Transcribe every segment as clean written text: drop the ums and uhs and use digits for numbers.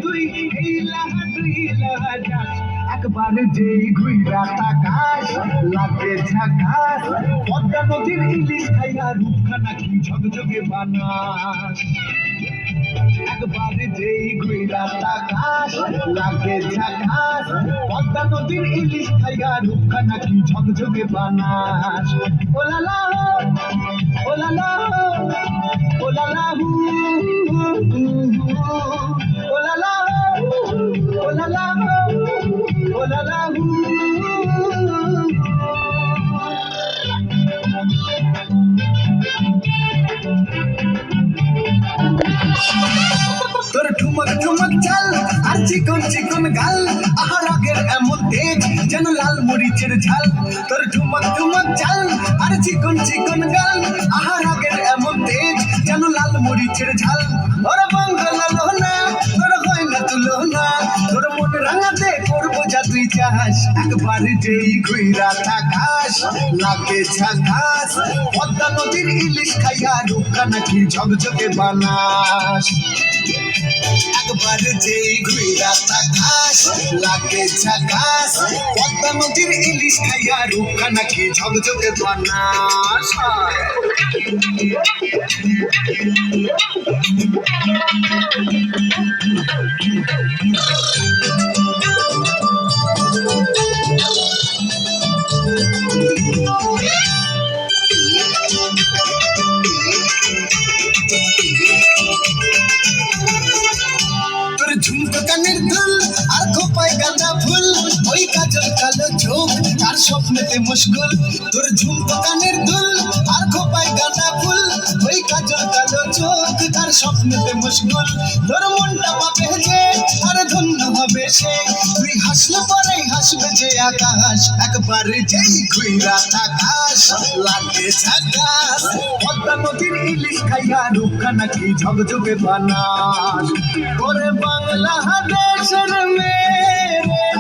তুই এই লাহা তুই লাহা যাস একবার যেই ঘুইরা তাকাস লাগে ঝাকাস পদ্মা নদীর ইলিশ খাইয়া রূপখানা কি ঝকঝকে বানাস একবার যেই ঘুইরা তাকাস লাগে ঝাকাস পদ্মা নদীর ইলিশ খাইয়া রূপখানা কি ঝকঝকে বানাস ওলালা ওলালা ওলালা হু ওলালা ওলালা ওলালা হু তোর ঠুমক ঠুমক চাল আর চিকন চিকন গাল আহার আগের এমন তেজ যেন লাল মরিচের ঝাল তোর ঠুমক ঠুমক চাল আর চিকন চিকন গাল আহার আগের এমন তেজ যেন লাল মরিচের ঝাল তোর বাংলা লোনা তোর হয় না তুলনা তোর মন রাঙাতে করবো যা তুই চাস একবার যেই ঘুইরা থাকাস লাগে ঝাকাস পদ্মা নদীর ইলিশ খাইয়া রূপখানা কি ঝকঝকে বানাস একবার যেই ঘুইরা তাকাস লাগে ঝাকাস পদ্মা নদীর ইলিশ খাইয়া রূপখানা কি ঝকঝকে বানাস ঝুমকো কানের দুল আর খোপায় গাঁদা ফুল ওই কাজল কালো চোখ তার স্বপ্নেতে মশগুল তোর ঝুমকো কানের দুল আর খোপায় গাঁদা ফুল ওই কাজল কালো চোখ তার স্বপ্নেতে মশগুল তোর মনটা পাবে যে আর ধন্য হবে সে তুই হাসলে পরেই হাসবে যে আকাশ একবার যেই ঘুইরা তাকাস লাগে ঝাকাস পদ্মা নদীর ইলিশ খাইয়া রূপখানা কি ঝকঝকে বানাস ওরে বাংলা দেশের মেয়ে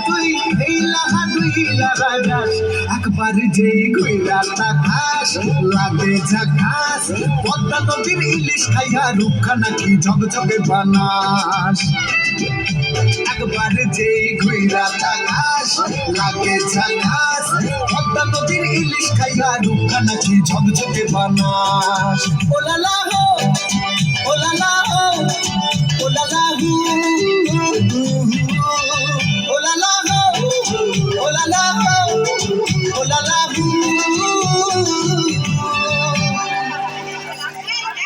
তুই এই লাহা তুই লাহা যাস একবার যেই ঘুইরা তাকাস লাগে ঝাকাস পদ্মা নদীর ইলিশ খাইয়া রূপখানা কি ঝকঝকে বানাস একবার যেই ঘুইরা তাকাস লাগে ঝাকাস পদ্মা নদীর ইলিশ খাইয়া রূপখানা কি ঝকঝকে বানাস ওলালা